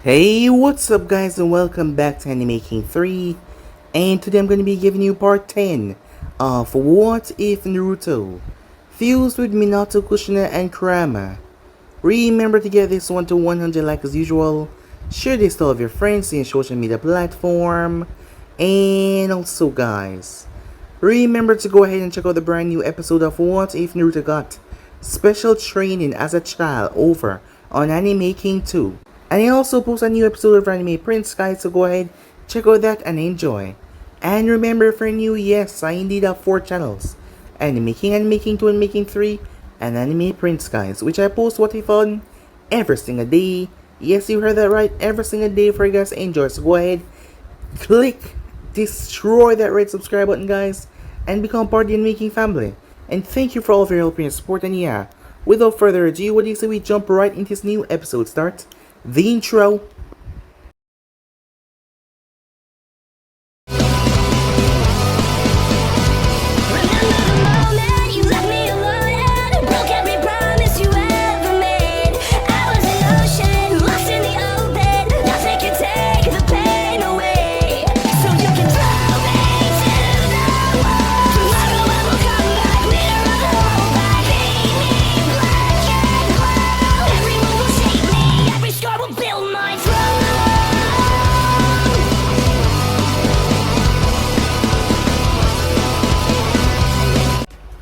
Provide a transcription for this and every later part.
Hey, what's up guys and welcome back to Anime King 3, and today I'm going to be giving you part 10 of What If Naruto fused with Minato, Kushina and Kurama. Remember to get this one to 100 likes as usual, share this to all of your friends in your social media platform, and also guys, remember to go ahead and check out the brand new episode of What If Naruto got special training as a child over on Anime King 2. And I also post a new episode of Anime Prince, guys, so go ahead, check out that and enjoy. And remember, for new, yes, I indeed have 4 channels. Anime King 2, Anime King 3, and Anime Prince, guys, which I post what if on every single day. Yes, you heard that right, every single day for you guys to enjoy. So go ahead, click, destroy that red subscribe button, guys, and become part of the Anime King family. And thank you for all of your help and your support. And yeah, without further ado, what do you say we jump right into this new episode start? The intro.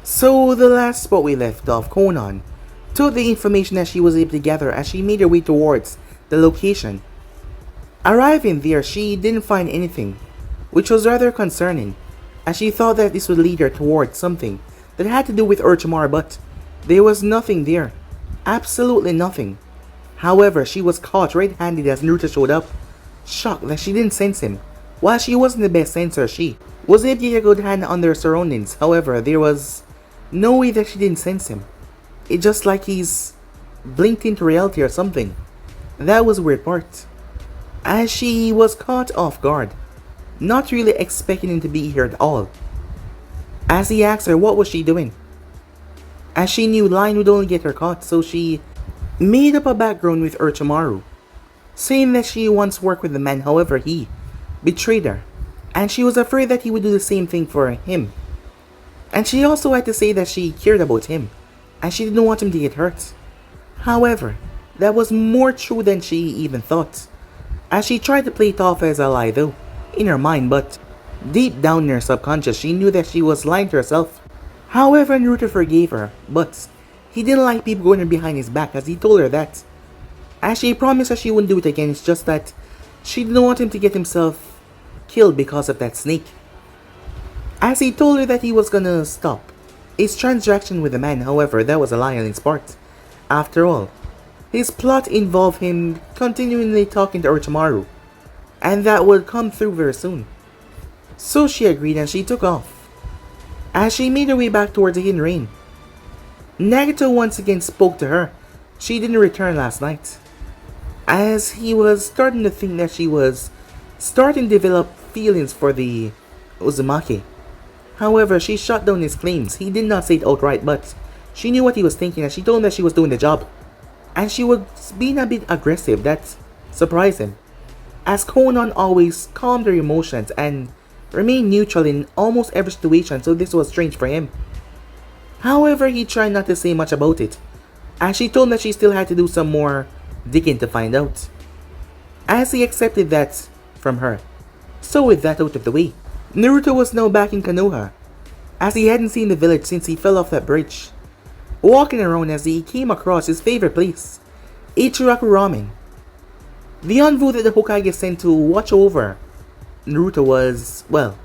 So the last spot we left off, Konan took the information that she was able to gather as she made her way towards the location. Arriving there, she didn't find anything, which was rather concerning, as she thought that this would lead her towards something that had to do with Orochimaru, but there was nothing there. Absolutely nothing. However, she was caught red-handed as Naruto showed up, shocked that she didn't sense him. While she wasn't the best sensor, she was able to get a good hand on their surroundings. However, there was no way that she didn't sense him. It's just like he's blinked into reality or something. That was the weird part. As she was caught off guard, not really expecting him to be here at all. As he asked her what was she doing, as she knew lying would only get her caught, so she made up a background with Orochimaru, saying that she once worked with the man, however he betrayed her, and she was afraid that he would do the same thing for him. And she also had to say that she cared about him, and she didn't want him to get hurt. However, that was more true than she even thought, as she tried to play it off as a lie though, in her mind, but deep down in her subconscious she knew that she was lying to herself. However, Naruto forgave her, but he didn't like people going behind his back, as he told her that. As she promised that she wouldn't do it again, it's just that she didn't want him to get himself killed because of that snake. As he told her that he was gonna stop his transaction with the man, however, that was a lie on his part. After all, his plot involved him continually talking to Orochimaru, and that would come through very soon. So she agreed and she took off. As she made her way back towards the hidden rain, Nagato once again spoke to her. She didn't return last night, as he was starting to think that she was starting to develop feelings for the Uzumaki. However, she shut down his claims. He did not say it outright, but she knew what he was thinking, and she told him that she was doing the job. And she was being a bit aggressive. That surprised him, as Konan always calmed her emotions and remained neutral in almost every situation, so this was strange for him. However, he tried not to say much about it, as she told him that she still had to do some more digging to find out, as he accepted that from her. So with that out of the way, Naruto was now back in Konoha, as he hadn't seen the village since he fell off that bridge, walking around as he came across his favorite place, Ichiraku Ramen. The envoy that the Hokage sent to watch over Naruto was, well,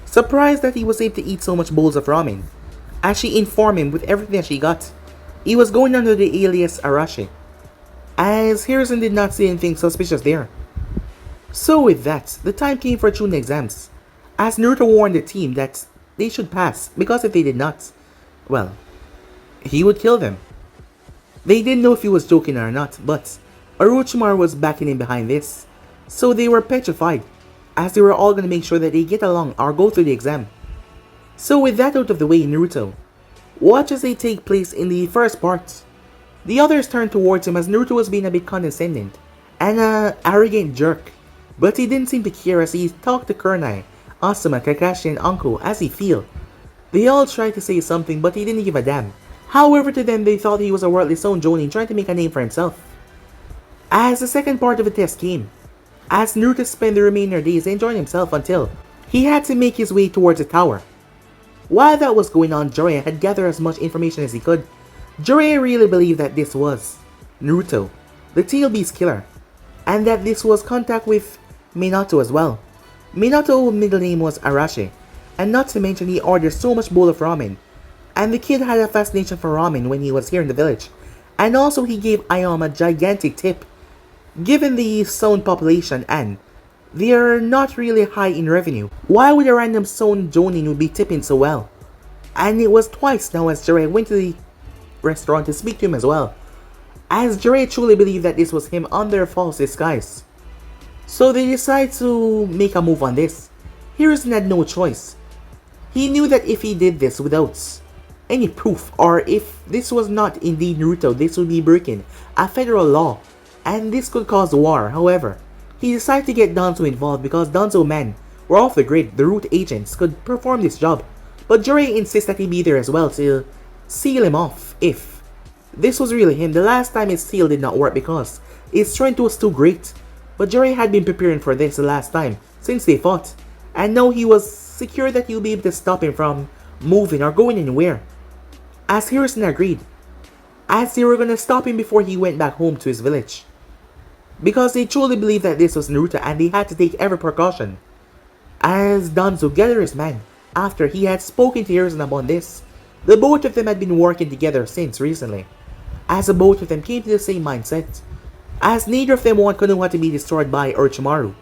surprised that he was able to eat so much bowls of ramen, as she informed him with everything that she got, he was going under the alias Arashi, as Harrison did not see anything suspicious there. So with that, the time came for Chunin exams, as Naruto warned the team that they should pass, because if they did not, well, he would kill them. They didn't know if he was joking or not, but Orochimaru was backing him behind this, so they were petrified, as they were all going to make sure that they get along or go through the exam. So with that out of the way, Naruto watch as they take place in the first part. The others turned towards him as Naruto was being a bit condescending, and an arrogant jerk. But he didn't seem to care as he talked to Kurnai, Asuma, Kakashi, and Anko as he feel. They all tried to say something, but he didn't give a damn. However, to them, they thought he was a worldly stone jonin trying to make a name for himself. As the second part of the test came, as Naruto spent the remainder days enjoying himself until he had to make his way towards the tower. While that was going on, Jiraiya had gathered as much information as he could. Jiraiya really believed that this was Naruto, the Tail Beast killer, and that this was contact with Minato as well. Minato's middle name was Arashi, and not to mention he ordered so much bowl of ramen, and the kid had a fascination for ramen when he was here in the village, and also he gave Ayam a gigantic tip. Given the Stone population and they are not really high in revenue, why would a random Stone jonin would be tipping so well? And it was twice now as Jiraiya went to the restaurant to speak to him as well, as Jiraiya truly believed that this was him under false disguise. So they decided to make a move on this. Hiruzen had no choice. He knew that if he did this without any proof, or if this was not indeed Naruto, this would be breaking a federal law, and this could cause war. However, he decided to get Danzo involved because Danzo men were off the grid, the root agents could perform this job, but Jiraiya insists that he be there as well to seal him off if this was really him. The last time his seal did not work because his strength was too great, but Jiraiya had been preparing for this the last time since they fought, and now he was secure that he would be able to stop him from moving or going anywhere. As Hiruzen agreed, as they were gonna stop him before he went back home to his village, because they truly believed that this was Naruto and they had to take every precaution. As Danzo gathered his men, after he had spoken to Hiruzen about this, the both of them had been working together since recently, as the both of them came to the same mindset, as neither of them want Konoha to be destroyed by Orochimaru,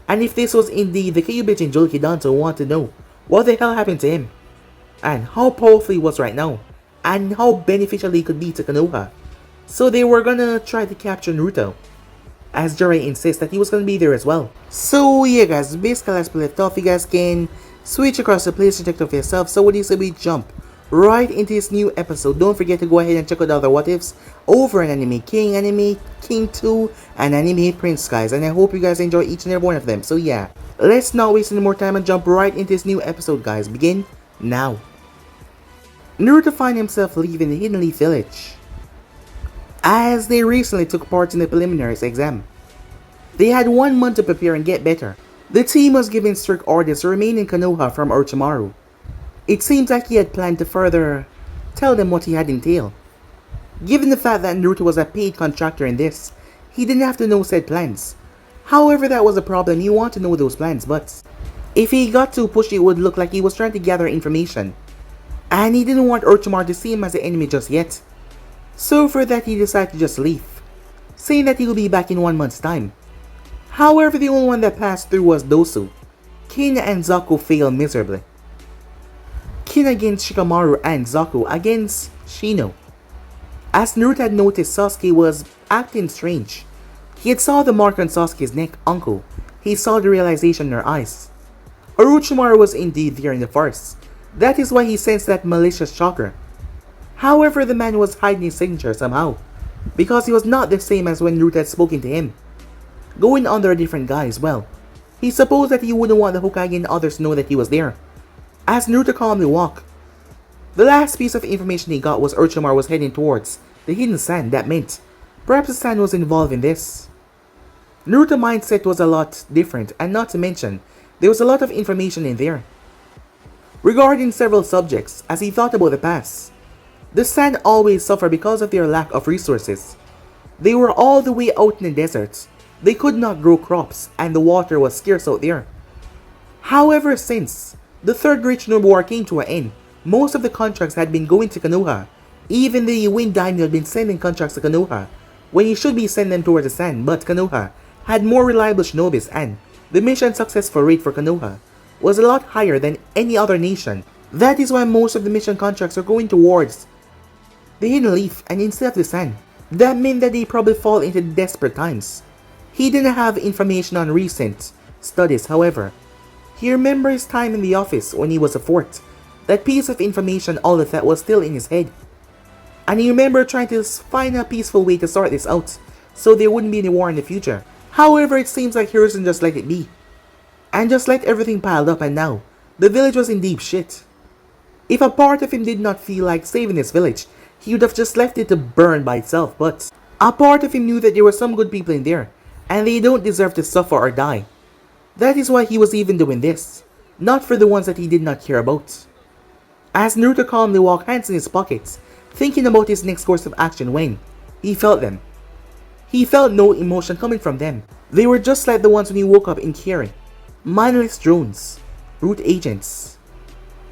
and if this was indeed the Kyuubi Jinchuriki, Danzo wanted to know what the hell happened to him, and how powerful he was right now, and how beneficial he could be to Konoha. So they were gonna try to capture Naruto, as Jiraiya insists that he was gonna be there as well. So yeah guys, basically as we left off, you guys can switch across the place to check out for yourself. So what do you say we jump right into this new episode? Don't forget to go ahead and check out the other what ifs over an Anime King, Anime King 2, and Anime Prince guys, and I hope you guys enjoy each and every one of them. So yeah, let's not waste any more time and jump right into this new episode guys. Begin now. Naruto finds himself leaving the Hidden Leaf Village, as they recently took part in the preliminaries exam. They had 1 month to prepare and get better. The team was given strict orders to remain in Konoha from Orochimaru. It seems like he had planned to further tell them what he had entailed. Given the fact that Naruto was a paid contractor in this, he didn't have to know said plans. However, that was a problem. He wanted to know those plans, but if he got too pushy, it would look like he was trying to gather information, and he didn't want Orochimaru to see him as an enemy just yet. So for that, he decided to just leave, saying that he will be back in 1 month's time. However, the only one that passed through was Dosu. Kin and Zaku failed miserably. Kin against Shikamaru and Zaku against Shino. As Naruto had noticed, Sasuke was acting strange. He had saw the mark on Sasuke's neck, Uncle. He saw the realization in her eyes. Orochimaru was indeed there in the forest. That is why he sensed that malicious chakra. However, the man was hiding his signature somehow, because he was not the same as when Naruto had spoken to him, going under a different guise. Well, he supposed that he wouldn't want the Hokage and others to know that he was there. As Naruto calmly walked, the last piece of information he got was Orochimaru was heading towards the hidden sand. That meant perhaps the sand was involved in this. Naruto's mindset was a lot different, and not to mention, there was a lot of information in there regarding several subjects as he thought about the past. The sand always suffered because of their lack of resources. They were all the way out in the desert. They could not grow crops, and the water was scarce out there. However, since the Third Great Shinobi War came to an end, most of the contracts had been going to Konoha. Even the Wind Daimyo had been sending contracts to Konoha, when he should be sending them towards the sand, but Konoha had more reliable shinobis, and the mission successful rate for Konoha was a lot higher than any other nation. That is why most of the mission contracts are going towards the Hidden Leaf and instead of the sand. That meant that they probably fall into desperate times. He didn't have information on recent studies, however. He remembered his time in the office when he was a fort. That piece of information, all of that was still in his head. And he remembered trying to find a peaceful way to sort this out, so there wouldn't be any war in the future. However, it seems like Hiruzen just let it be, and just let everything pile up, and now the village was in deep shit. If a part of him did not feel like saving his village, he would have just left it to burn by itself, but a part of him knew that there were some good people in there, and they don't deserve to suffer or die. That is why he was even doing this, not for the ones that he did not care about. As Naruto calmly walked, hands in his pockets, thinking about his next course of action when he felt them. He felt no emotion coming from them. They were just like the ones when he woke up in Kiri. Mindless drones, root agents.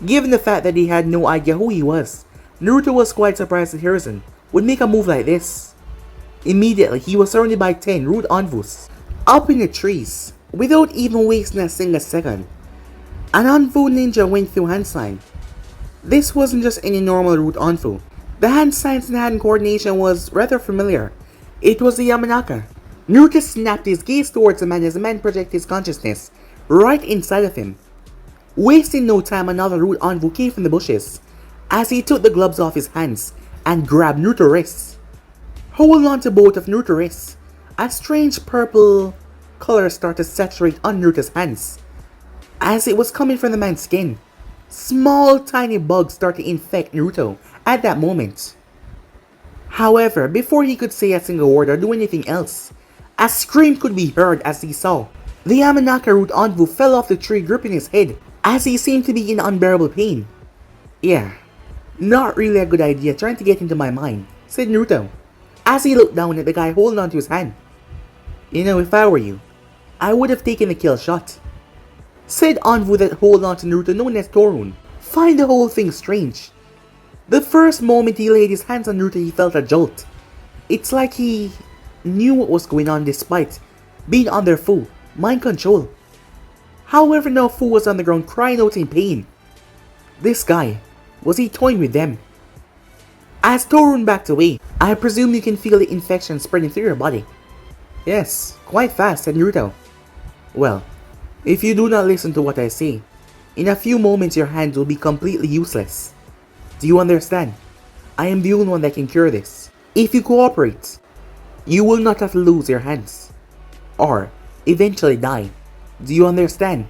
Given the fact that he had no idea who he was, Naruto was quite surprised that Hiruzen would make a move like this. Immediately, he was surrounded by 10 root Anvus, up in the trees, without even wasting a single second. An Anvu ninja went through hand sign. This wasn't just any normal root Anvu. The hand signs and hand coordination was rather familiar. It was the Yamanaka. Naruto snapped his gaze towards the man as the man projected his consciousness right inside of him. Wasting no time, another root Anvu came from the bushes as he took the gloves off his hands and grabbed Naruto's wrists. Holding on to both of Naruto's wrists, a strange purple color started to saturate on Naruto's hands. As it was coming from the man's skin, small tiny bugs started to infect Naruto at that moment. However, before he could say a single word or do anything else, a scream could be heard as he saw the Yamanaka root Anvu fell off the tree, gripping his head as he seemed to be in unbearable pain. Yeah, not really a good idea trying to get into my mind, said Naruto, as he looked down at the guy holding onto his hand. You know, if I were you, I would have taken the kill shot, said Anvu that hold on to Naruto, known as Torun. Find the whole thing strange. The first moment he laid his hands on Naruto, he felt a jolt. It's like he knew what was going on despite being under full mind control. However, now Fu was on the ground crying out in pain. This guy, was he toying with them? As Torun backed away, I presume you can feel the infection spreading through your body. Yes, quite fast, said Naruto. Well, if you do not listen to what I say, in a few moments your hands will be completely useless. Do you understand? I am the only one that can cure this. If you cooperate, you will not have to lose your hands, or eventually die. Do you understand?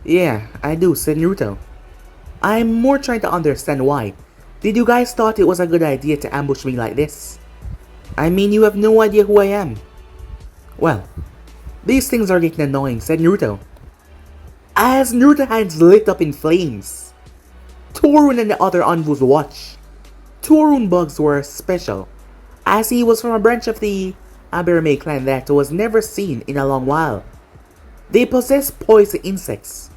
Yeah, I do, said Naruto. I'm more trying to understand why. Did you guys thought it was a good idea to ambush me like this? I mean, you have no idea who I am. Well, these things are getting annoying, said Naruto. As Naruto's hands lit up in flames, Torun and the other Anvus watched. Torun bugs were special, as he was from a branch of the Aberame clan that was never seen in a long while. They possess poison insects,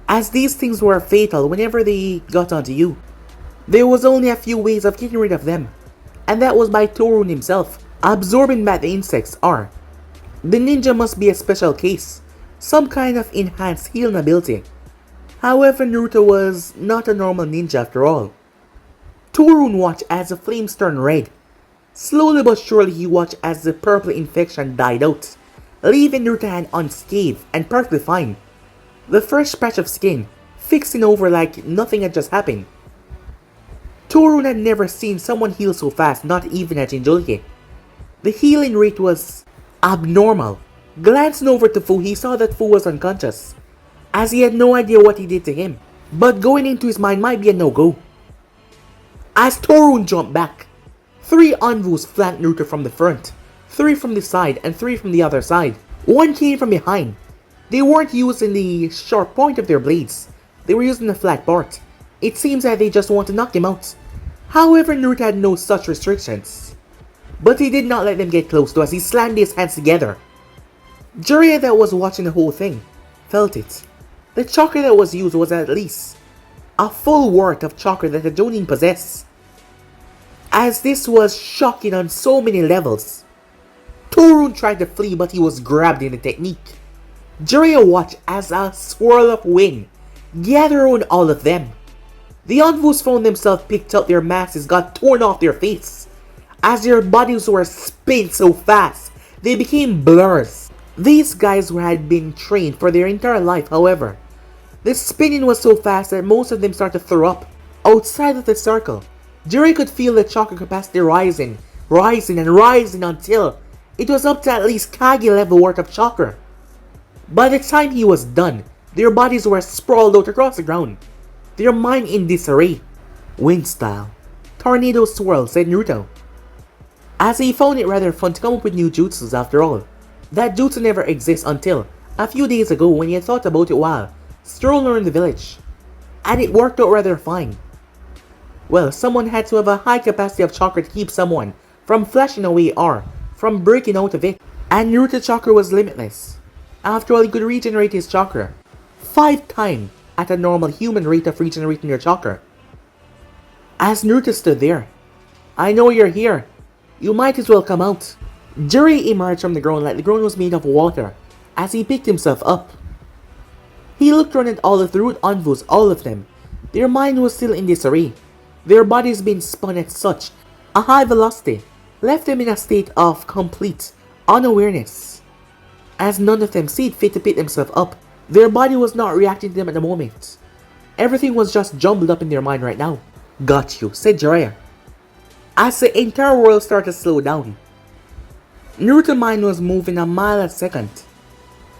as these things were fatal whenever they got onto you. There was only a few ways of getting rid of them, and that was by Torun himself absorbing back the insects, or the ninja must be a special case, some kind of enhanced healing ability. However, Naruto was not a normal ninja after all. Torun watched as the flames turned red. Slowly but surely he watched as the purple infection died out, leaving Naruto's hand unscathed and perfectly fine. The fresh patch of skin fixing over like nothing had just happened. Torun had never seen someone heal so fast, not even at Jinchuriki. The healing rate was abnormal. Glancing over to Fu, he saw that Fu was unconscious, as he had no idea what he did to him, but going into his mind might be a no-go. As Torun jumped back, 3 Anvus flanked Naruto from the front, 3 from the side, and 3 from the other side. 1 came from behind. They weren't using the sharp point of their blades, they were using the flat part. It seems that they just want to knock him out. However, Naruto had no such restrictions, but he did not let them get close to as he slammed his hands together. Jiraiya that was watching the whole thing felt it. The chakra that was used was at least a full worth of chakra that the Jonin possessed, as this was shocking on so many levels. Torun tried to flee, but he was grabbed in the technique. Jiraiya watched as a swirl of wind gathered around all of them. The Anvus found themselves picked up, their masks got torn off their face, as their bodies were spinning so fast they became blurs. These guys had been trained for their entire life, however. The spinning was so fast that most of them started to throw up. Outside of the circle, Jiraiya could feel the chakra capacity rising and rising until It was up to at least Kage level worth of chakra. By the time he was done, their bodies were sprawled out across the ground, their mind in disarray. Wind style. Tornado swirl, said Naruto. As he found it rather fun to come up with new jutsus after all. That jutsu never exists until a few days ago when he had thought about it while strolling around the village. And it worked out rather fine. Well, someone had to have a high capacity of chakra to keep someone from flashing away or from breaking out of it. And Naruto's chakra was limitless. After all, he could regenerate his chakra 5 times at a normal human rate of regenerating your chakra. As Naruto stood there, I know you're here. You might as well come out. Jiraiya emerged from the ground like the ground was made of water as he picked himself up. He looked around at all of the root envoys, all of them. Their mind was still in disarray. Their bodies being spun at such a high velocity left them in a state of complete unawareness. As none of them seemed fit to pick themselves up, their body was not reacting to them at the moment. Everything was just jumbled up in their mind right now. Got you, said Jiraiya. As the entire world started to slow down, Naruto's mind was moving a mile a second.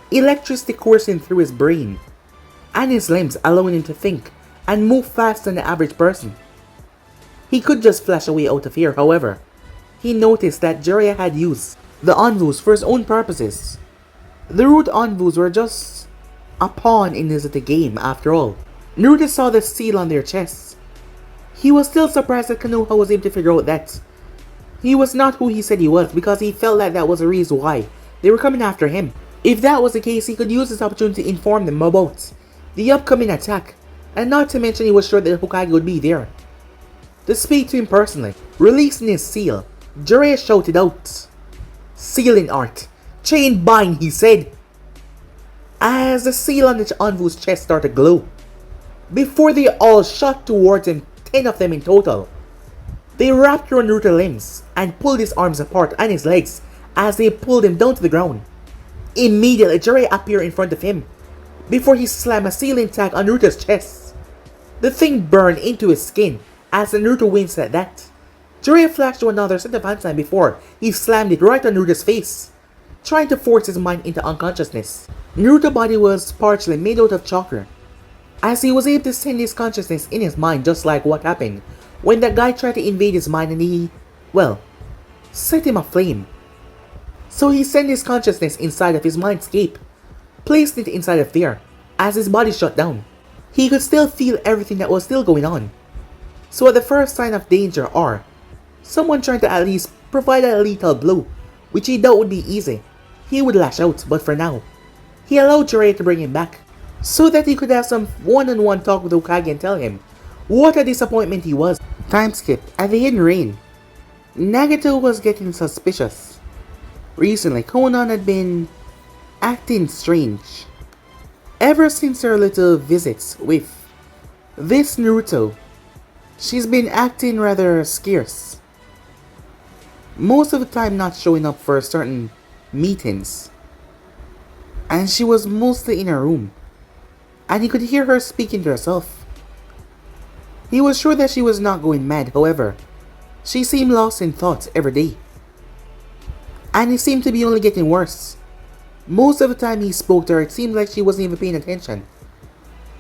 Electricity coursing through his brain and his limbs, allowing him to think and move faster than the average person. He could just flash away out of here, however. He noticed that Jiraiya had used the envoys for his own purposes. The root envoys were just a pawn in his game after all. Naruto saw the seal on their chests. He was still surprised that Konoha was able to figure out that he was not who he said he was, because he felt like that was the reason why they were coming after him. If that was the case, he could use this opportunity to inform them about the upcoming attack, and not to mention he was sure that Hokage would be there to speak to him personally. Releasing his seal, Jiraiya shouted out, "Sealing art! Chain bind," he said, as the seal on the envoy's chest started to glow. Before they all shot towards him, 10 of them in total. They wrapped around Naruto's limbs and pulled his arms apart and his legs as they pulled him down to the ground. Immediately, Jiraiya appeared in front of him before he slammed a sealing tag on Naruto's chest. The thing burned into his skin as Naruto winced at that. Jiraiya flashed to another set of hand sign before he slammed it right on Naruto's face, trying to force his mind into unconsciousness. Naruto's body was partially made out of chakra, as he was able to send his consciousness in his mind, just like what happened when that guy tried to invade his mind and he, well, set him aflame. So he sent his consciousness inside of his mindscape, placed it inside of there, as his body shut down. He could still feel everything that was still going on. So at the first sign of danger or someone trying to at least provide a lethal blow, which he doubt would be easy, he would lash out. But for now, he allowed Jiraiya to bring him back, so that he could have some one-on-one talk with Hokage and tell him what a disappointment he was. Time skip. At the Hidden Rain, Nagato was getting suspicious. Recently, Konan had been acting strange. Ever since her little visits with this Naruto, she's been acting rather scarce. Most of the time not showing up for certain meetings. And she was mostly in her room, and he could hear her speaking to herself. He was sure that she was not going mad, however, she seemed lost in thoughts every day. And it seemed to be only getting worse. Most of the time he spoke to her, it seemed like she wasn't even paying attention.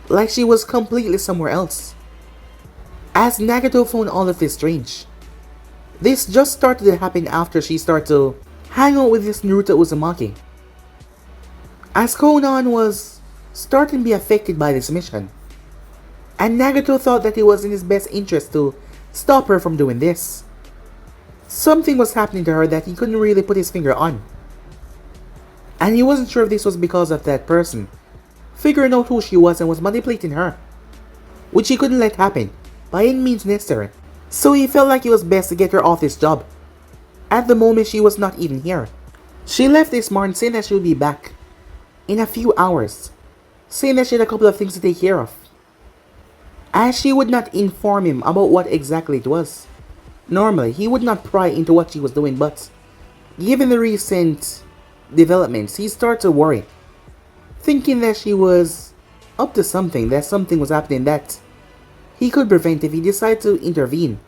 Like she was completely somewhere else. As Nagato found all of this strange. This just started to happen after she started to hang out with this Naruto Uzumaki. As Konan was starting to be affected by this mission, and Nagato thought that it was in his best interest to stop her from doing this. Something was happening to her that he couldn't really put his finger on. And he wasn't sure if this was because of that person figuring out who she was and was manipulating her, which he couldn't let happen by any means necessary. So he felt like it was best to get her off this job. At the moment, she was not even here. She left this morning saying that she would be back in a few hours, saying that she had a couple of things to take care of, as she would not inform him about what exactly it was. Normally, he would not pry into what she was doing, but given the recent developments, he started to worry, thinking that she was up to something, that something was happening that he could prevent if he decided to intervene,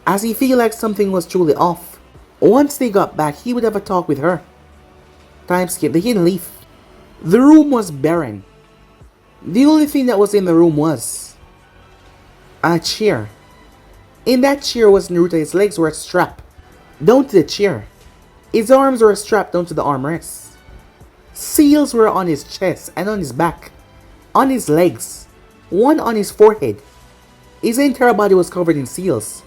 as he felt like something was truly off. Once they got back, he would have a talk with her. Time skip, the hidden leaf. The room was barren. The only thing that was in the room was a chair. In that chair was Naruto. His legs were strapped down to the chair. His arms were strapped down to the armrests. Seals were on his chest and on his back, on his legs, one on his forehead. His entire body was covered in seals.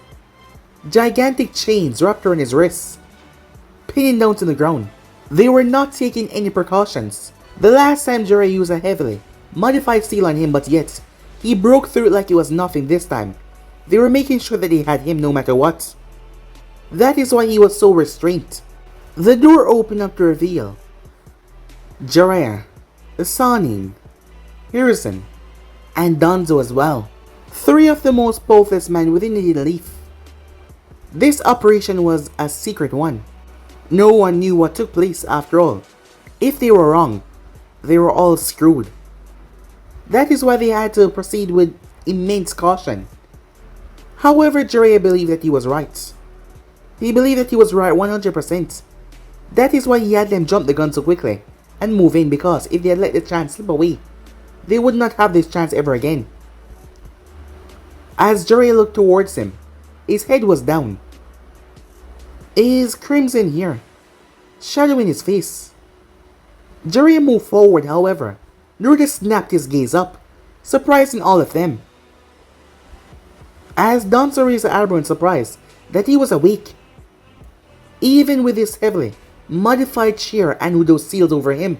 Gigantic chains wrapped around his wrists, pinning down to the ground. They were not taking any precautions. The last time Jiraiya used a heavily modified seal on him, but yet he broke through it like it was nothing this time. They were making sure that they had him no matter what. That is why he was so restrained. The door opened up to reveal Jiraiya, the Sannin, Hiruzen, and Danzo as well. Three of the most powerful men within the Hidden Leaf. This operation was a secret one. No one knew what took place after all. If they were wrong, they were all screwed. That is why they had to proceed with immense caution. However, Jiraiya believed that he was right. He believed that he was right 100%. That is why he had them jump the gun so quickly and move in, because if they had let the chance slip away, they would not have this chance ever again. As Jiraiya looked towards him, his head was down. His crimson hair shadowing his face. Jiraiya moved forward, however. Naruto snapped his gaze up, surprising all of them. As Danzo raised an eyebrow in surprise that he was awake. Even with his heavily modified chair and with those seals over him,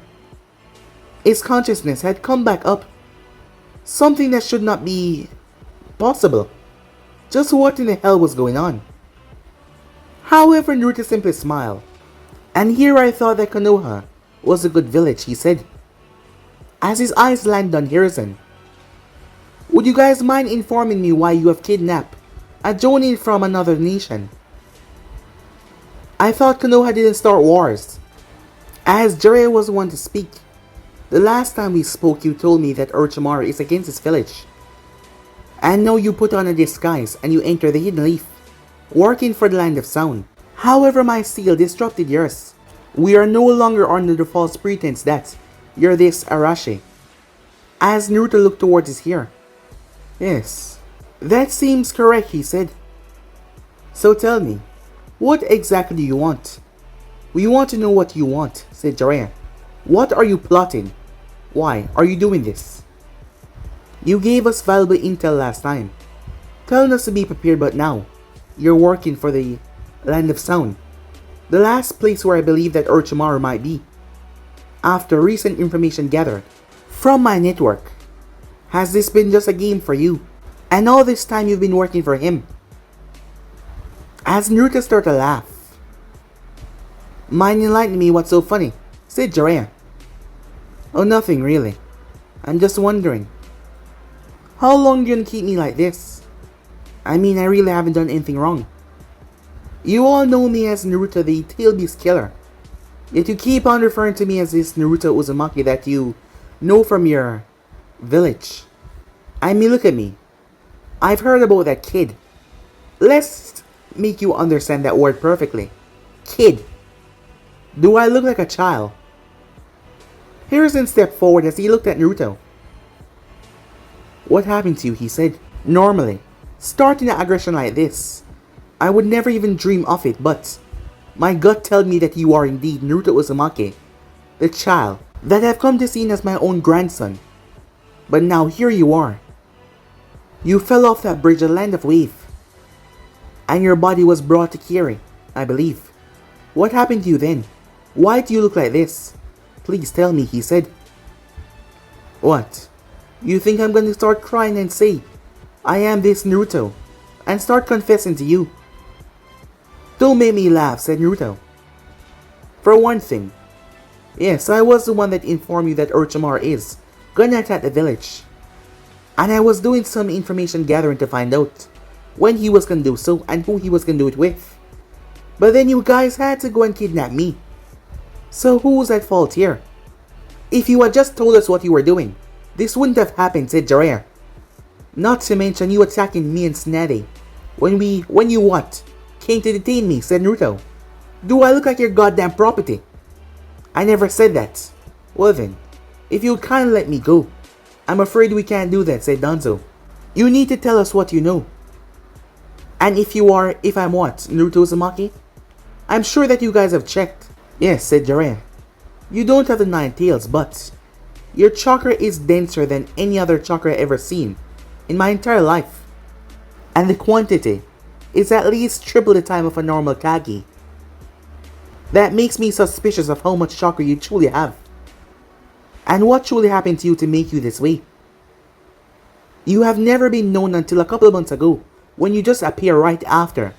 his consciousness had come back up. Something that should not be possible. Just what in the hell was going on? However, Naruto simply smiled. And here I thought that Konoha was a good village, he said, as his eyes landed on Hiruzen. Would you guys mind informing me why you have kidnapped a Jonin from another nation? I thought Konoha didn't start wars. As Jiraiya was the one to speak. The last time we spoke, you told me that Orochimaru is against his village. And now you put on a disguise and you enter the Hidden Leaf, working for the Land of Sound. However, my seal disrupted yours. We are no longer under the false pretense that you're this Arashi. As Naruto looked towards his hair. Yes, that seems correct, he said. So tell me, what exactly do you want? We want to know what you want, said Jiraiya. What are you plotting? Why are you doing this? You gave us valuable intel last time, telling us to be prepared, but now you're working for the Land of Sound, the last place where I believe that Orochimaru might be. After recent information gathered from my network, has this been just a game for you? And all this time you've been working for him? As Naruto started to laugh. Mind enlightening me, what's so funny? Said Jiraiya. Oh, nothing really. I'm just wondering. How long do you keep me like this? I mean, I really haven't done anything wrong. You all know me as Naruto the Tail Beast Killer. Yet you keep on referring to me as this Naruto Uzumaki that you know from your village. I mean, look at me. I've heard about that kid. Let's make you understand that word perfectly. Kid. Do I look like a child? Hiruzen stepped forward as he looked at Naruto. What happened to you? He said. Normally, starting an aggression like this, I would never even dream of it, but my gut tells me that you are indeed Naruto Uzumaki, the child that I've come to see as my own grandson. But now here you are. You fell off that bridge, the Land of Wave, and your body was brought to Kiri, I believe. What happened to you then? Why do you look like this? Please tell me, he said. What? You think I'm going to start crying and say, I am this Naruto, and start confessing to you? Don't make me laugh, said Naruto. For one thing, yes, I was the one that informed you that Orochimaru is gonna attack the village. And I was doing some information gathering to find out when he was gonna do so and who he was gonna do it with. But then you guys had to go and kidnap me. So who's at fault here? If you had just told us what you were doing, this wouldn't have happened, said Jiraiya. Not to mention you attacking me and Snaddy when you what? Came to detain me, said Naruto. Do I look like your goddamn property? I never said that. Well then, if you'd kindly let me go. I'm afraid we can't do that, said Danzo. You need to tell us what you know. And if I'm what, Naruto Uzumaki? I'm sure that you guys have checked. Yes, said Jiraiya. You don't have the 9 tails, but your chakra is denser than any other chakra I've ever seen in my entire life. And the quantity is at least triple the time of a normal Kage. That makes me suspicious of how much chakra you truly have. And what truly happened to you to make you this way? You have never been known until a couple of months ago, when you just appear right after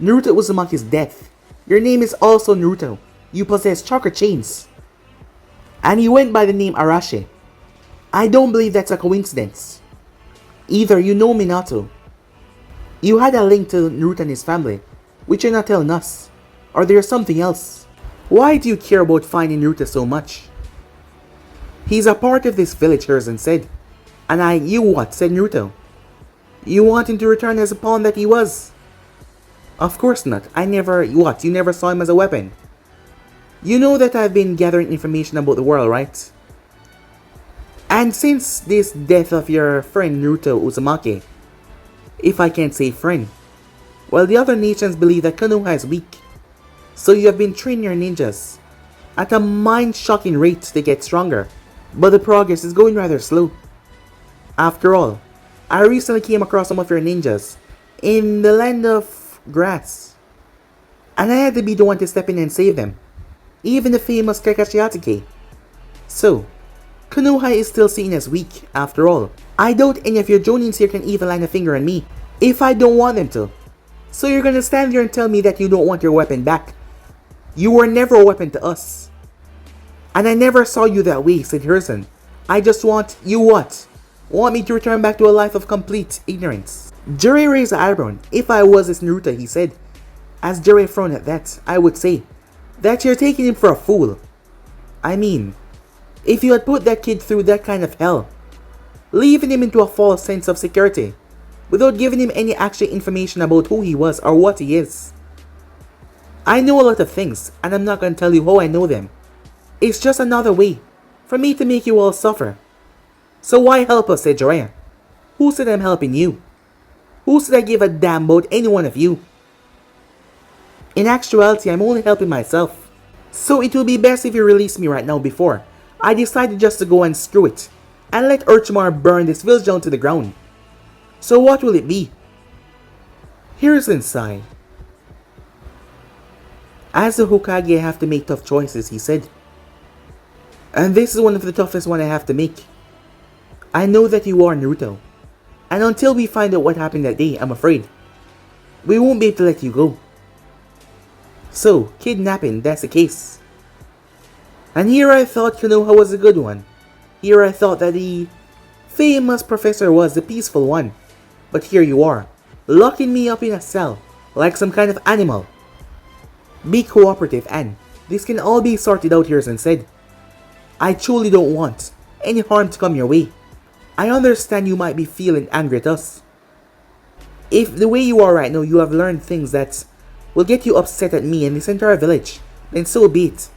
Naruto Uzumaki's death. Your name is also Naruto. You possess chakra chains. And you went by the name Arashi. I don't believe that's a coincidence. Either you know Minato, you had a link to Naruto and his family, which you're not telling us, or there's something else. Why do you care about finding Naruto so much? He's a part of this village, Hiruzen said. And you what, said Naruto. You want him to return as a pawn that he was? Of course not. You never saw him as a weapon? You know that I've been gathering information about the world, right? And since this death of your friend Naruto Uzumaki, if I can't say friend, well, the other nations believe that Konoha is weak. So you have been training your ninjas at a mind-shocking rate to get stronger. But the progress is going rather slow. After all, I recently came across some of your ninjas in the land of grass. And I had to be the one to step in and save them. Even the famous Kakashi Hatake. So, Konoha is still seen as weak, after all. I doubt any of your jonins here can even land a finger on me, if I don't want them to. So you're gonna stand there and tell me that you don't want your weapon back. You were never a weapon to us. And I never saw you that way, said Hiruzen. I just want, you what? Want me to return back to a life of complete ignorance? Jiraiya raised an eyebrow. If I was this Naruto, he said. As Jiraiya frowned at that, I would say that you're taking him for a fool. I mean, if you had put that kid through that kind of hell, leaving him into a false sense of security, without giving him any actual information about who he was or what he is. I know a lot of things, and I'm not going to tell you how I know them. It's just another way for me to make you all suffer. So why help us, said Jiraiya. Who said I'm helping you? Who said I give a damn about any one of you? In actuality, I'm only helping myself. So it will be best if you release me right now before I decided just to go and screw it, and let Orochimaru burn this village down to the ground. So what will it be? Hiruzen sighed. As the Hokage, I have to make tough choices, he said. And this is one of the toughest one I have to make. I know that you are Naruto. And until we find out what happened that day, I'm afraid we won't be able to let you go. So, kidnapping, that's the case. And here I thought Konoha was a good one. Here I thought that the famous professor was the peaceful one. But here you are, locking me up in a cell, like some kind of animal. Be cooperative, and this can all be sorted out, Hiruzen said. I truly don't want any harm to come your way. I understand you might be feeling angry at us. If the way you are right now, you have learned things that will get you upset at me and this entire village, then so be it.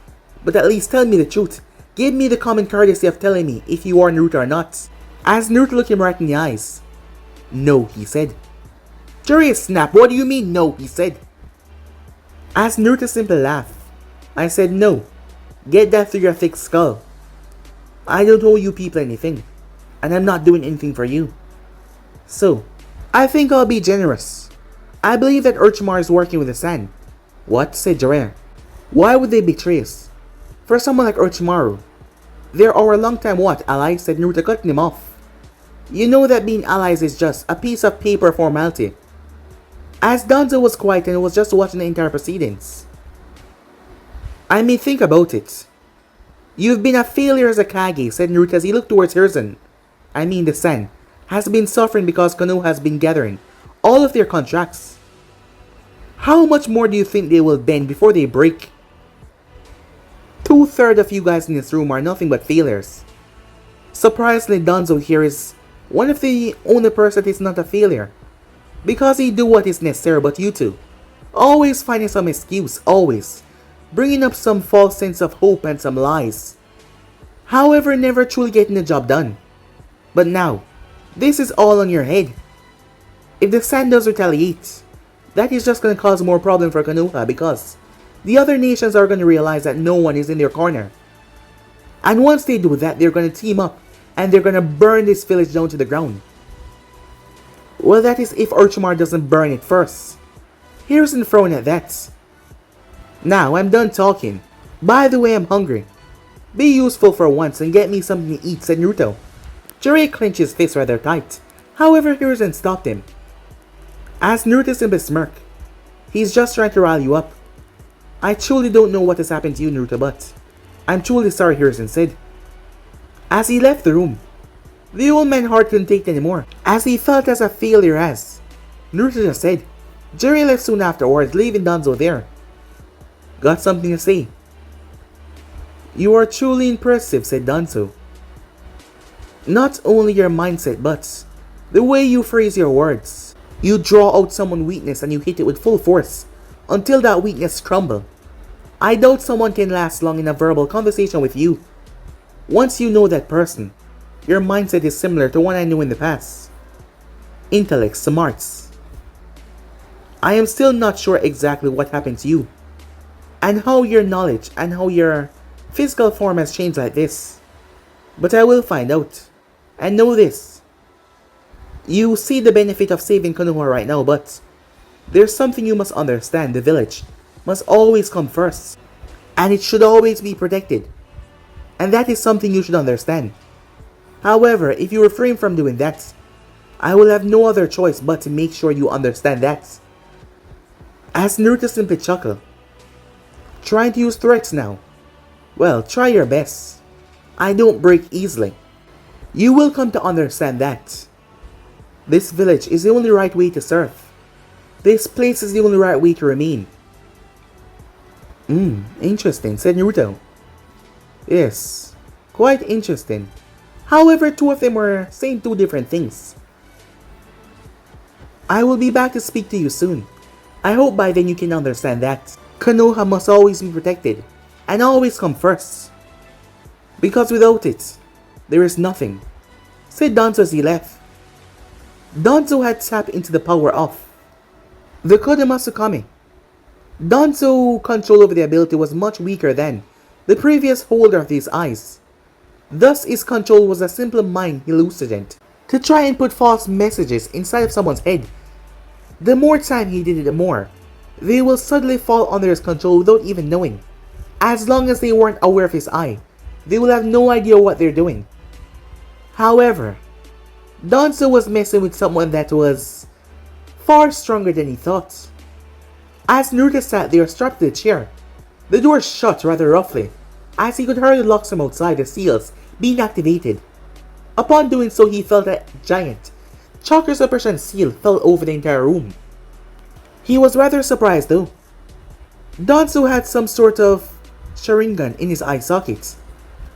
But at least tell me the truth. Give me the common courtesy of telling me if you are Naruto or not. As Naruto looked him right in the eyes. No, he said. Jiraiya snapped. What do you mean no, he said. As Naruto simply laughed. I said no. Get that through your thick skull. I don't owe you people anything. And I'm not doing anything for you. So, I think I'll be generous. I believe that Orochimaru is working with the Sand. What? Said Jiraiya. Why would they betray us? For someone like Orochimaru, they're our long-time what, allies? Said Naruto, cutting him off. You know that being allies is just a piece of paper formality. As Danzo was quiet and was just watching the entire proceedings. I mean, think about it. You've been a failure as a Kage, said Naruto as he looked towards Hiruzen. I mean, the Sand has been suffering because Konoha has been gathering all of their contracts. How much more do you think they will bend before they break? 2/3 of you guys in this room are nothing but failures. Surprisingly, Danzo here is one of the only person that is not a failure, because he do what is necessary, but you two, Always finding some excuse, always. Bringing up some false sense of hope and some lies. However, never truly getting the job done. But now, this is all on your head. If the Sand does retaliate, that is just going to cause more problem for Konoha because the other nations are going to realize that no one is in their corner. And once they do that, they're going to team up and they're going to burn this village down to the ground. Well, that is if Orochimaru doesn't burn it first. Here's the throne at that. Now, I'm done talking. By the way, I'm hungry. Be useful for once and get me something to eat, said Naruto. Jiraiya clenched his fist rather tight. However, Hiruzen stopped him. As Naruto simply smirked, he's just trying to rile you up. I truly don't know what has happened to you, Naruto, but I'm truly sorry, Hiruzen said. As he left the room, the old man's heart couldn't take it anymore, as he felt as a failure as Naruto just said. Jiraiya left soon afterwards, leaving Danzo there. Got something to say? You are truly impressive, said Danzo. Not only your mindset, but the way you phrase your words. You draw out someone's weakness and you hit it with full force until that weakness crumbles. I doubt someone can last long in a verbal conversation with you. Once you know that person, your mindset is similar to one I knew in the past. Intellect, smarts. I am still not sure exactly what happened to you, and how your knowledge and how your physical form has changed like this. But I will find out. And know this. You see the benefit of saving Konoha right now, but there's something you must understand. The village must always come first, and it should always be protected. And that is something you should understand. However, if you refrain from doing that, I will have no other choice but to make sure you understand that. As Naruto simply chuckled. Trying to use threats now. Well, try your best. I don't break easily. You will come to understand that. This village is the only right way to serve. This place is the only right way to remain. Interesting, said Naruto. Yes, quite interesting. However, two of them were saying two different things. I will be back to speak to you soon. I hope by then you can understand that Konoha must always be protected and always come first. Because without it, there is nothing, said Danzo as he left. Danzo had tapped into the power of the Kodomasukami. Danzo's control over the ability was much weaker than the previous holder of these eyes. Thus his control was a simple mind hallucinant to try and put false messages inside of someone's head. The more time he did it, the more they will suddenly fall under his control without even knowing. As long as they weren't aware of his eye, they will have no idea what they're doing. However, Danzo was messing with someone that was far stronger than he thought. As Naruto sat there strapped to the chair, the door shut rather roughly, as he could hear the locks from outside, the seals being activated. Upon doing so, he felt a giant chakra suppression seal fell over the entire room. He was rather surprised though. Danzo had some sort of Sharingan in his eye sockets,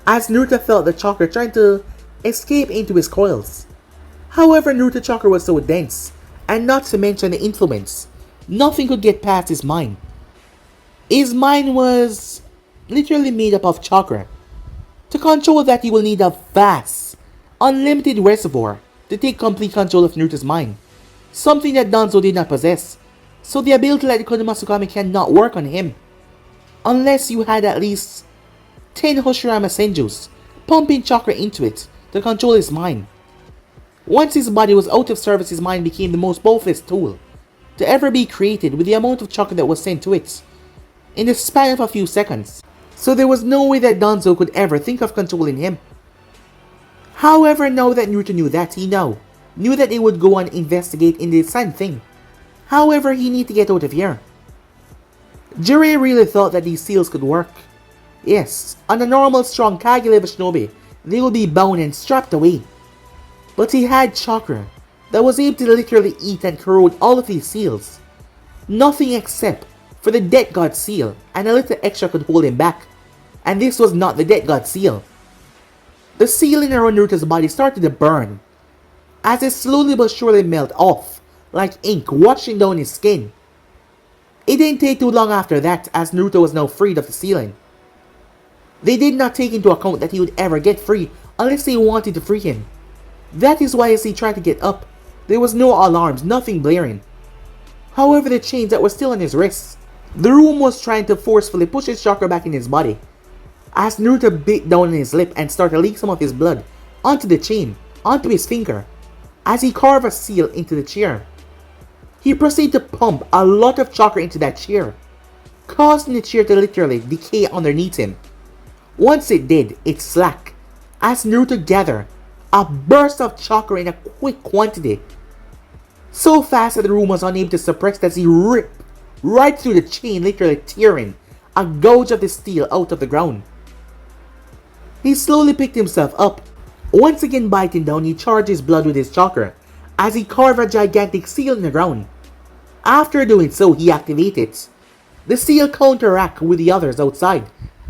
as Naruto felt the chakra trying to escape into his coils. However, Naruto's chakra was so dense, and not to mention the influence, nothing could get past his mind. His mind was literally made up of chakra. To control that, he will need a vast, unlimited reservoir to take complete control of Naruto's mind, something that Danzo did not possess, so the ability like the Kodomasukami cannot work on him, unless you had at least 10 Hoshirama Senjus pumping chakra into it to control his mind. Once his body was out of service, his mind became the most powerful tool to ever be created with the amount of chakra that was sent to it in the span of a few seconds, so there was no way that Danzo could ever think of controlling him. However, now that Naruto knew that, he now knew that they would go and investigate in the same thing. However, he needed to get out of here. Jiraiya really thought that these seals could work. Yes, on a normal strong Kage level shinobi, they would be bound and strapped away. But he had chakra that was able to literally eat and corrode all of these seals. Nothing except for the Death God seal, and a little extra could hold him back. And this was not the Death God seal. The seal around Naruto's body started to burn, as it slowly but surely melted off, like ink washing down his skin. It didn't take too long after that, as Naruto was now freed of the ceiling. They did not take into account that he would ever get free unless they wanted to free him. That is why as he tried to get up, there was no alarms, nothing blaring. However, the chains that were still on his wrists, the room was trying to forcefully push his chakra back in his body. As Naruto bit down on his lip and started to leak some of his blood onto the chain, onto his finger, as he carved a seal into the chair. He proceeded to pump a lot of chakra into that chair, causing the chair to literally decay underneath him. Once it did, it slacked, as Naruto gathered a burst of chakra in a quick quantity, so fast that the room was unable to suppress as he ripped right through the chain, literally tearing a gouge of the steel out of the ground. He slowly picked himself up. Once again biting down, he charged his blood with his chakra as he carved a gigantic seal in the ground. After doing so, he activated it. The seal counteracted with the others outside,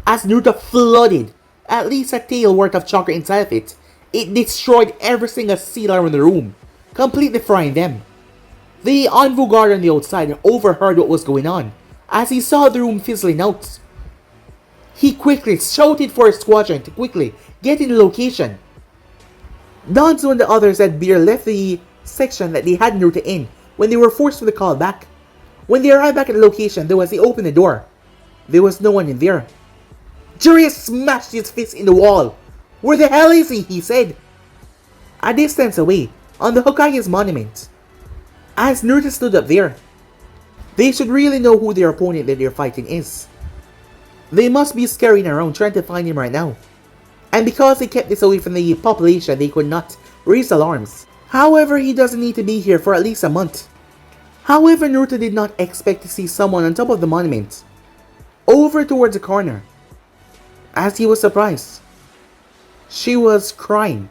as Naruto flooded at least a tail worth of chakra inside of it. It destroyed every single seal around the room, completely frying them. The Anvu guard on the outside overheard what was going on, as he saw the room fizzling out. He quickly shouted for his squadron to quickly get in the location. Danzo and the others at Beer left the section that they had Naruto in when they were forced to call back. When they arrived back at the location, though, as they opened the door, there was no one in there. Jiraiya smashed his fist in the wall. "Where the hell is he?" he said. A distance away, on the Hokage's monument. As Naruto stood up there, they should really know who their opponent that they're fighting is. They must be scurrying around trying to find him right now. And because they kept this away from the population, they could not raise alarms. However, he doesn't need to be here for at least a month. However, Naruto did not expect to see someone on top of the monument, over towards the corner, as he was surprised. She was crying.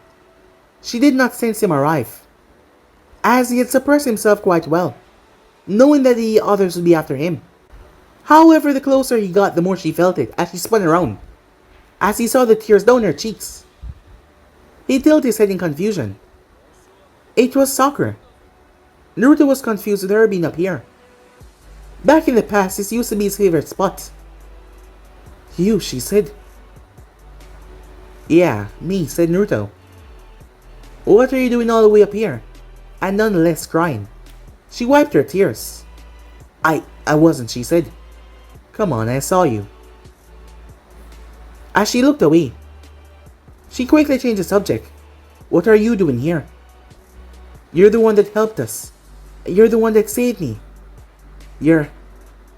She did not sense him arrive, as he had suppressed himself quite well, knowing that the others would be after him. However, the closer he got, the more she felt it as she spun around, as he saw the tears down her cheeks. He tilted his head in confusion. It was Sakura. Naruto was confused with her being up here. Back in the past, this used to be his favorite spot. "You," she said. "Yeah, me," said Naruto. "What are you doing all the way up here?" And nonetheless crying. She wiped her tears. I wasn't," she said. "Come on, I saw you." As she looked away, she quickly changed the subject. "What are you doing here?" "You're the one that helped us. You're the one that saved me.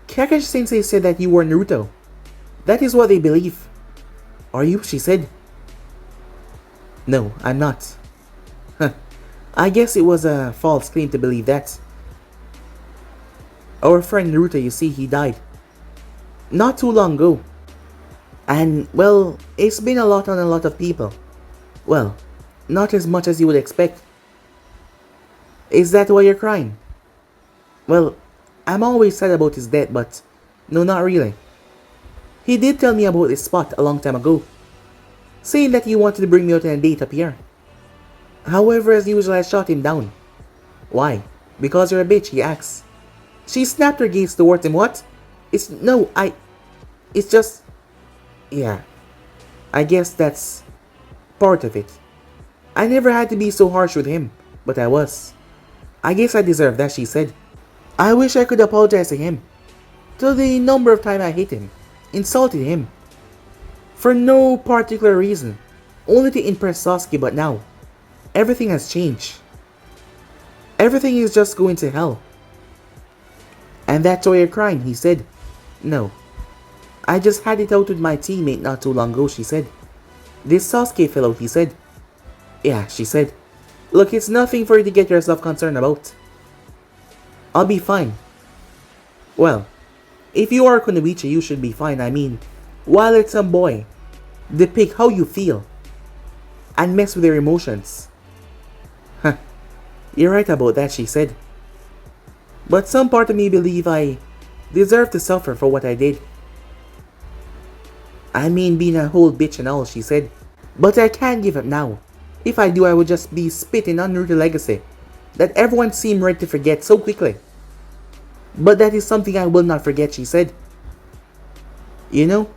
Kakashi Sensei said that you were Naruto. That is what they believe." "Are you?" she said. "No, I'm not." "Huh. I guess it was a false claim to believe that. Our friend Naruto, you see, he died not too long ago. And, well, it's been a lot on a lot of people. Well, not as much as you would expect." "Is that why you're crying?" "Well, I'm always sad about his death, but no, not really. He did tell me about this spot a long time ago, saying that he wanted to bring me out on a date up here. However, as usual, I shot him down." "Why?" "Because you're a bitch," he asks. She snapped her gaze towards him. "What?" It's just... Yeah, I guess that's part of it. I never had to be so harsh with him, but I was. I guess I deserve that," she said. "I wish I could apologize to him. To the number of times I hit him, insulted him. For no particular reason, only to impress Sasuke, but now, everything has changed. Everything is just going to hell." "And that's why you're crying," he said. "No. I just had it out with my teammate not too long ago," she said. "This Sasuke fellow," he said. "Yeah," she said. "Look, it's nothing for you to get yourself concerned about. I'll be fine." "Well, if you are Kunoichi, you should be fine. I mean, why let some boy depict how you feel and mess with your emotions?" "Huh, you're right about that," she said. "But some part of me believe I deserve to suffer for what I did. I mean, being a whole bitch and all," she said. "But I can't give up now. If I do, I would just be spitting on Naruto legacy that everyone seemed ready to forget so quickly." But that is something I will not forget, she said. You know,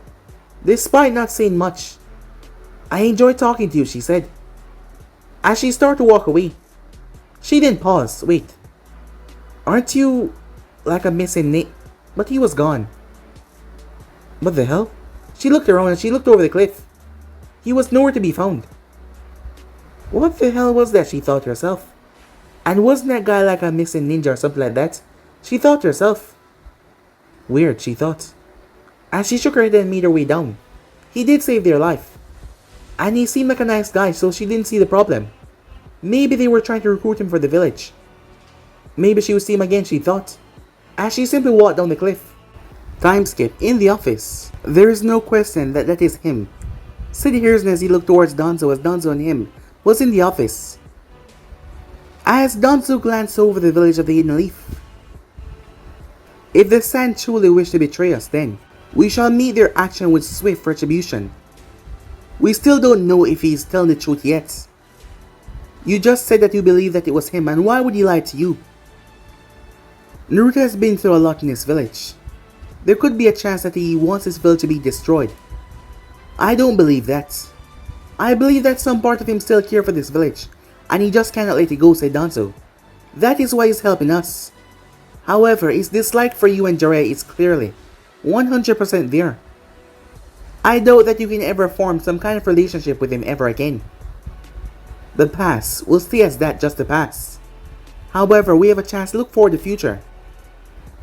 despite not saying much, I enjoy talking to you, she said. As she started to walk away, she then paused. Wait, aren't you like a missing Nate? But he was gone. What the hell? She looked around and she looked over the cliff. He was nowhere to be found. What the hell was that, she thought to herself. And wasn't that guy like a missing ninja or something like that? She thought to herself. Weird, she thought. As she shook her head and made her way down. He did save their life. And he seemed like a nice guy, so she didn't see the problem. Maybe they were trying to recruit him for the village. Maybe she would see him again, she thought. As she simply walked down the cliff. Time skip. In the office. There is no question that that is him. Sid hears him as he looked towards Danzo, as Danzo and him was in the office. As Danzo glanced over the village of the Hidden Leaf. If the Sand truly wish to betray us, then we shall meet their action with swift retribution. We still don't know if he is telling the truth yet. You just said that you believe that it was him, and why would he lie to you? Naruto has been through a lot in this village. There could be a chance that he wants this village to be destroyed. I don't believe that. I believe that some part of him still cares for this village, and he just cannot let it go, said Danzo. That is why he's helping us. However, his dislike for you and Jiraiya is clearly 100% there. I doubt that you can ever form some kind of relationship with him ever again. The past will stay as that, just the past. However, we have a chance to look forward to the future.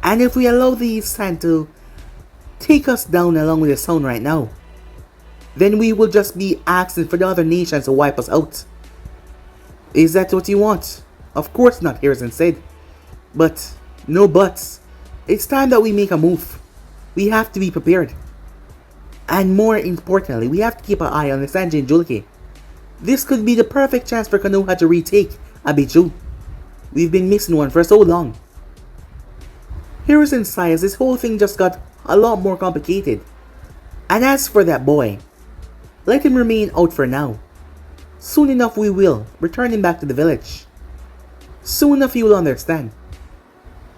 And if we allow the sand to take us down along with the sun right now, then we will just be asking for the other nations to wipe us out. Is that what you want? Of course not, Harrison said. But, no buts. It's time that we make a move. We have to be prepared. And more importantly, we have to keep an eye on the Sanji and Julki. This could be the perfect chance for Konoha to retake Abiju. We've been missing one for so long. Harrison sighed as this whole thing just got a lot more complicated. And as for that boy, let him remain out for now. Soon enough we will return him back to the village. Soon enough he will understand.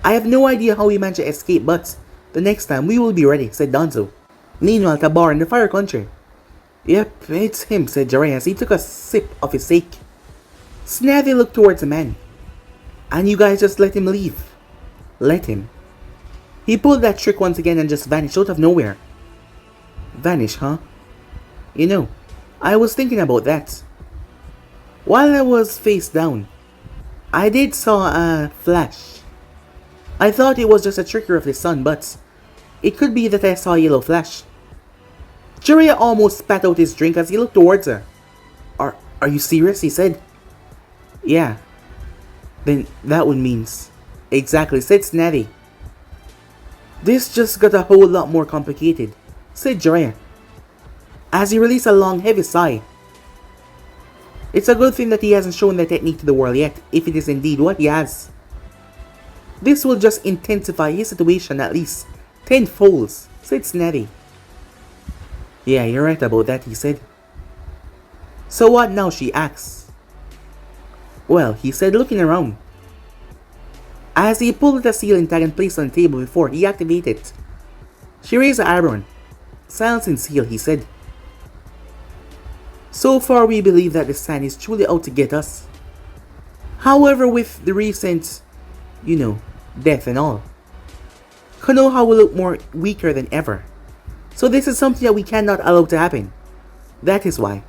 I have no idea how he managed to escape, but the next time we will be ready, said Danzo. Meanwhile, Tabar in the Fire Country. Yep, it's him, said Jiraiya as he took a sip of his sake. Snavy looked towards the man. And you guys just let him leave. Let him. He pulled that trick once again and just vanished out of nowhere. Vanish, huh? You know, I was thinking about that. While I was face down, I did saw a flash. I thought it was just a trickery of the sun, but it could be that I saw a yellow flash. Jiraiya almost spat out his drink as he looked towards her. Are you serious? He said. Yeah. Then that one means. Exactly, said Snavy. This just got a whole lot more complicated, said Jiraiya, as he released a long heavy sigh. It's a good thing that he hasn't shown that technique to the world yet, if it is indeed what he has. This will just intensify his situation at least tenfold, said Snavy. Yeah, you're right about that, he said. So what now, she asked. Well, he said, looking around. As he pulled the ceiling tag and placed it on the table before he activated it. She raised her eyebrow. Silence and seal, he said. So far we believe that the sand is truly out to get us. However, with the recent, death and all, Konoha will look more weaker than ever. So this is something that we cannot allow to happen. That is why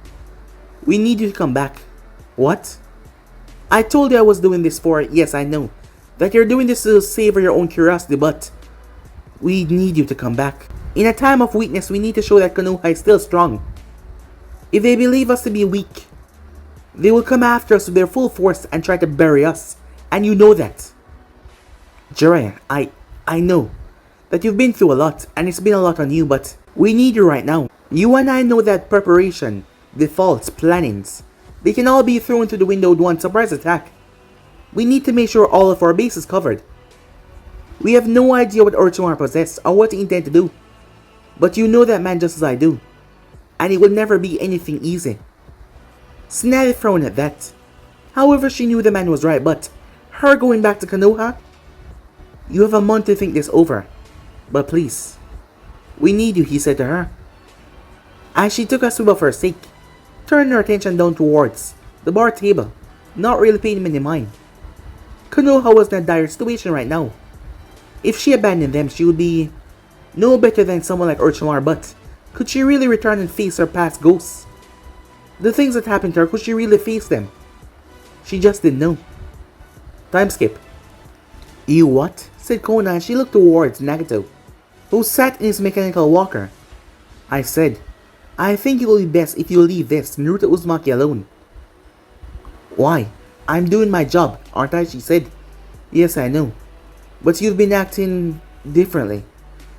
we need you to come back. What? I told you I was doing this for, yes I know, that you're doing this to savor your own curiosity, but we need you to come back. In a time of weakness, we need to show that Konoha is still strong. If they believe us to be weak, they will come after us with their full force and try to bury us. And you know that. Jiraiya, I know that you've been through a lot and it's been a lot on you, but we need you right now. You and I know that preparation, defaults, plannings, they can all be thrown to the window with one surprise attack. We need to make sure all of our base is covered. We have no idea what Orochimaru possesses or what he intends to do. But you know that man just as I do. And it will never be anything easy. Snavy frowned at that. However, she knew the man was right, but her going back to Konoha? You have a month to think this over. But please, we need you, he said to her. As she took a swig of her steak, turning her attention down towards the bar table, not really paying him any mind. Konoha was in a dire situation right now. If she abandoned them, she would be no better than someone like Orochimaru, but could she really return and face her past ghosts? The things that happened to her, could she really face them? She just didn't know. Time skip. You what? Said Kona as she looked towards Nagato, who sat in his mechanical walker. I said, I think it will be best if you leave this Naruto Uzumaki alone. Why? I'm doing my job, aren't I? She said. Yes, I know. But you've been acting differently.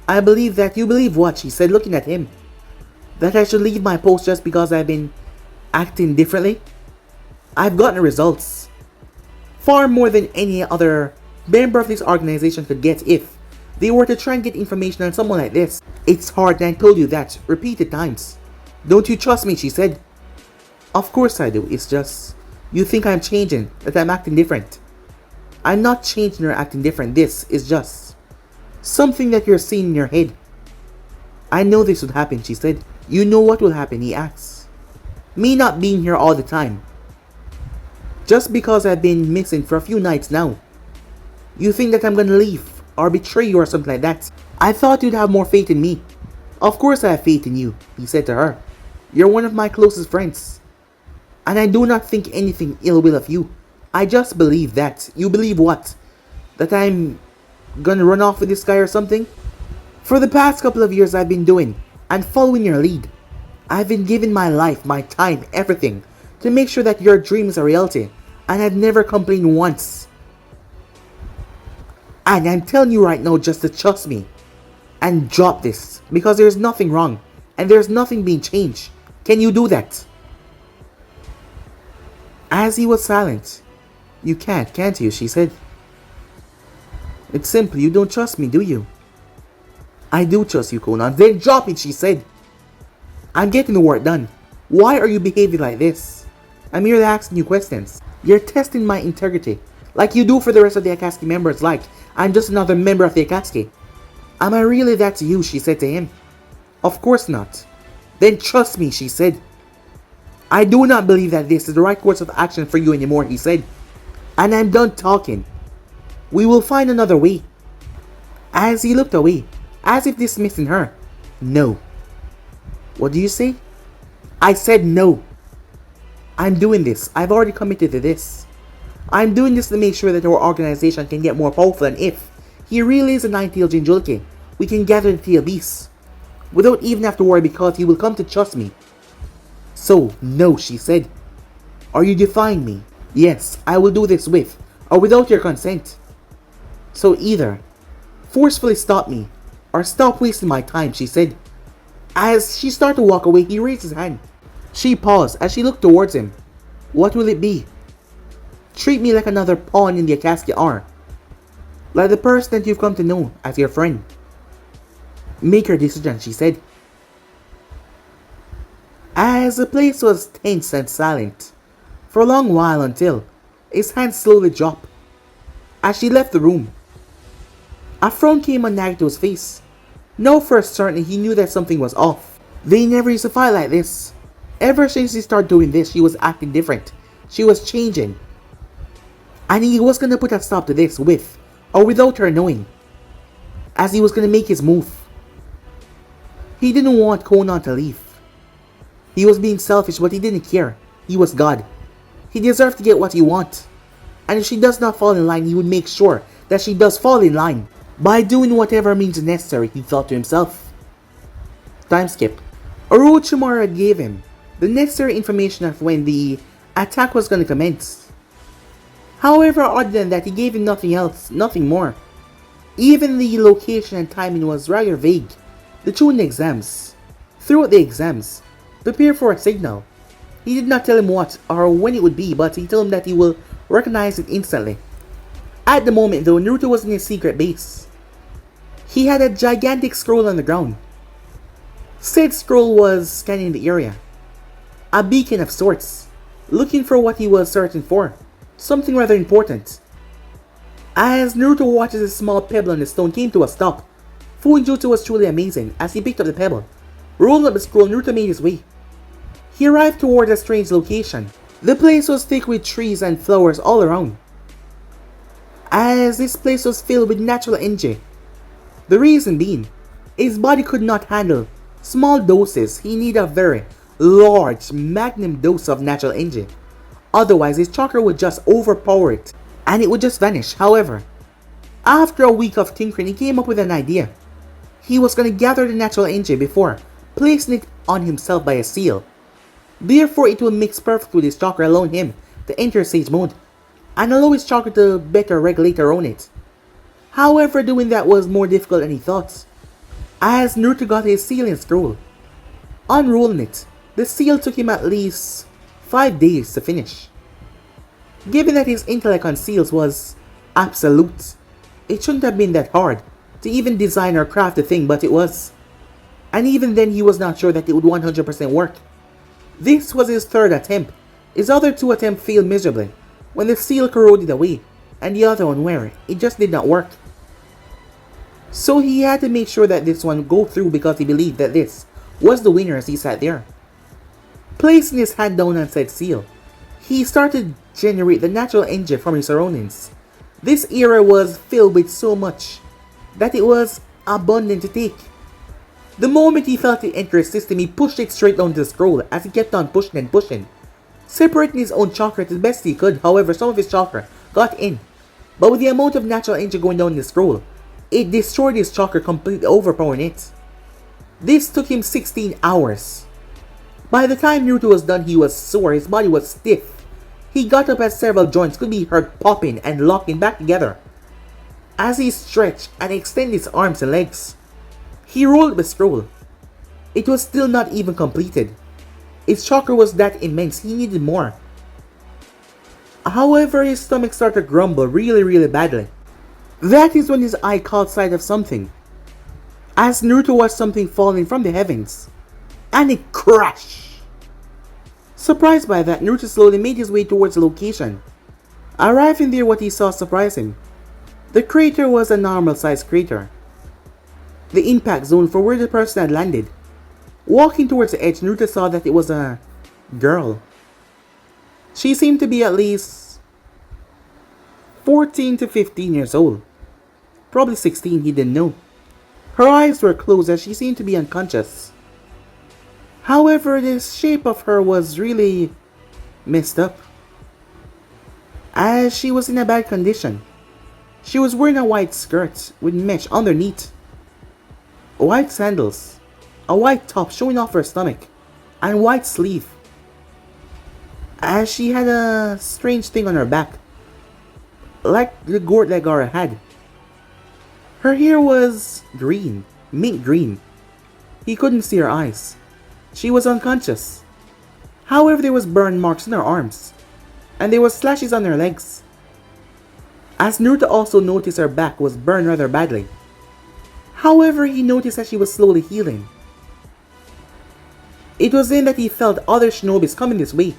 I believe that you believe what? She said, looking at him. That I should leave my post just because I've been acting differently? I've gotten results. Far more than any other member of this organization could get if they were to try and get information on someone like this. It's hard, and I told you that repeated times. Don't you trust me? She said. Of course I do. It's just you think I'm changing, that I'm acting different. I'm not changing or acting different. This is just something that you're seeing in your head. I know this would happen, she said. You know what will happen, he asks. Me not being here all the time. Just because I've been missing for a few nights now. You think that I'm gonna leave or betray you or something like that. I thought you'd have more faith in me. Of course I have faith in you, he said to her. You're one of my closest friends. And I do not think anything ill will of you. I just believe that. You believe what? That I'm gonna run off with this guy or something? For the past couple of years I've been doing and following your lead. I've been giving my life, my time, everything to make sure that your dream is a reality. And I've never complained once. And I'm telling you right now just to trust me. And drop this. Because there's nothing wrong. And there's nothing being changed. Can you do that? As he was silent. You can't you? She said. It's simple. You don't trust me, do you? I do trust you, Conan. Then drop it, she said. I'm getting the work done. Why are you behaving like this? I'm merely asking you questions. You're testing my integrity. Like you do for the rest of the Akatsuki members, like I'm just another member of the Akatsuki. Am I really that to you? She said to him. Of course not. Then trust me, she said. I do not believe that this is the right course of action for you anymore, he said. And I'm done talking. We will find another way. As he looked away, as if dismissing her. No. What do you say? I said no. I'm doing this. I've already committed to this. I'm doing this to make sure that our organization can get more powerful, and if he really is a nine-tailed Jinchuriki, we can gather the tail beasts without even have to worry because he will come to trust me. So, no, she said. Are you defying me? Yes, I will do this with or without your consent. So either forcefully stop me or stop wasting my time, she said. As she started to walk away, he raised his hand. She paused as she looked towards him. What will it be? Treat me like another pawn in the Akatsuki are. Like the person that you've come to know as your friend. Make your decision, she said. As the place was tense and silent for a long while until his hand slowly dropped. As she left the room, a frown came on Nagato's face. No, for certain he knew that something was off. They never used to fight like this. Ever since he started doing this, she was acting different. She was changing. And he was gonna put a stop to this with or without her knowing. As he was gonna make his move. He didn't want Konan to leave. He was being selfish, but he didn't care. He was God. He deserved to get what he wants. And if she does not fall in line, he would make sure that she does fall in line. By doing whatever means necessary, he thought to himself. Time skip. Orochimaru gave him the necessary information of when the attack was going to commence. However, other than that, he gave him nothing else, nothing more. Even the location and timing was rather vague. During the exams, throughout the exams, prepare for a signal. He did not tell him what or when it would be, but he told him that he will recognize it instantly. At the moment though, Naruto was in his secret base. He had a gigantic scroll on the ground. Said scroll was scanning the area. A beacon of sorts, looking for what he was searching for. Something rather important. As Naruto watches a small pebble on the stone came to a stop, Fuinjutsu was truly amazing. As he picked up the pebble, rolled up the scroll, Naruto made his way. He arrived toward a strange location. The place was thick with trees and flowers all around, as this place was filled with natural energy. The reason being, his body could not handle small doses. He needed a very large magnum dose of natural energy. Otherwise, his chakra would just overpower it, and it would just vanish. However, after a week of tinkering, he came up with an idea. He was going to gather the natural energy before placing it on himself by a seal. Therefore, it will mix perfectly with his chakra, allowing him to enter sage mode, and allow his chakra to better regulate around it. However, doing that was more difficult than he thought, as Naruto got his sealing scroll. Unrolling it, the seal took him at least 5 days to finish. Given that his intellect on seals was absolute, it shouldn't have been that hard to even design or craft the thing, but it was. And even then, he was not sure that it would 100% work. This was his third attempt. His other 2 attempts failed miserably when the seal corroded away, and the other one where it just did not work. So he had to make sure that this one go through because he believed that this was the winner as he sat there. Placing his hand down on said seal, he started to generate the natural energy from his surroundings. This era was filled with so much that it was abundant to take. The moment he felt it enter his system, he pushed it straight down to the scroll as he kept on pushing and pushing, separating his own chakra to the best he could. However, some of his chakra got in, but with the amount of natural energy going down the scroll, it destroyed his chakra, completely overpowering it. This took him 16 hours. By the time Naruto was done, he was sore, his body was stiff. He got up as several joints could be heard popping and locking back together as he stretched and extended his arms and legs. He rolled the scroll. It was still not even completed. His chakra was that immense, he needed more. However, his stomach started to grumble really badly. That is when his eye caught sight of something, as Naruto watched something falling from the heavens, and it crashed. Surprised by that, Naruto slowly made his way towards the location. Arriving there, what he saw surprised him. The crater was a normal-sized crater, the impact zone for where the person had landed. Walking towards the edge, Naruto saw that it was a girl. She seemed to be at least 14 to 15 years old. Probably 16, he didn't know. Her eyes were closed as she seemed to be unconscious. However, the shape of her was really messed up, as she was in a bad condition. She was wearing a white skirt with mesh underneath, white sandals, a white top showing off her stomach, and white sleeve, as she had a strange thing on her back, like the gourd that Gaara had. Her hair was green, mint green. He couldn't see her eyes. She was unconscious. However, there was burn marks on her arms, and there were slashes on her legs. As Naruto also noticed, her back was burned rather badly. However, he noticed that she was slowly healing. It was then that he felt other shinobis coming this way,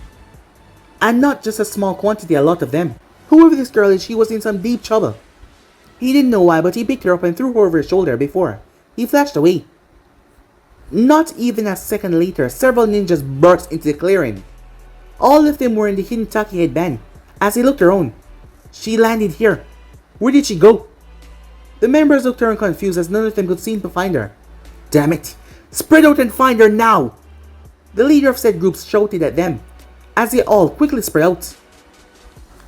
and not just a small quantity, a lot of them. Whoever this girl is, she was in some deep trouble. He didn't know why, but he picked her up and threw her over his shoulder before he flashed away. Not even a second later, several ninjas burst into the clearing. All of them were in the hidden Taki headband. As he looked around, she landed here. Where did she go? The members looked around confused as none of them could seem to find her. Damn it! Spread out and find her now! The leader of said group shouted at them as they all quickly spread out.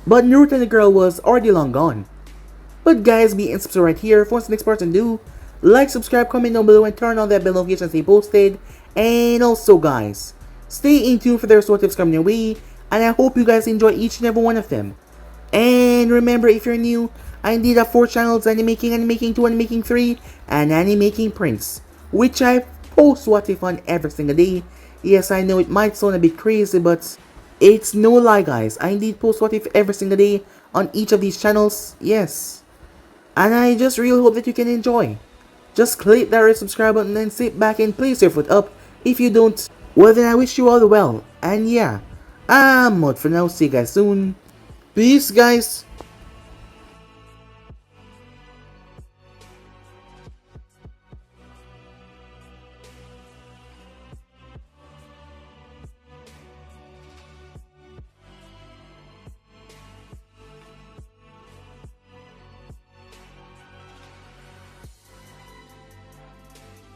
But Naruto and the girl was already long gone. But guys, be and subscribe right here. If what's the next person to do, like, subscribe, comment down below, and turn on that bell notification to stay posted. And also guys, stay in tune for the rest of tips coming your way, and I hope you guys enjoy each and every one of them. And remember, if you're new, I indeed have 4 channels: Anime 2, Anime 3, and Anime Prince, which I post what if on every single day. Yes, I know it might sound a bit crazy, but it's no lie guys, I indeed post what if every single day on each of these channels, yes. And I just really hope that you can enjoy. Just click that red subscribe button and sit back and place your foot up. If you don't, well then I wish you all the well. And yeah, I'm out for now. See you guys soon. Peace guys.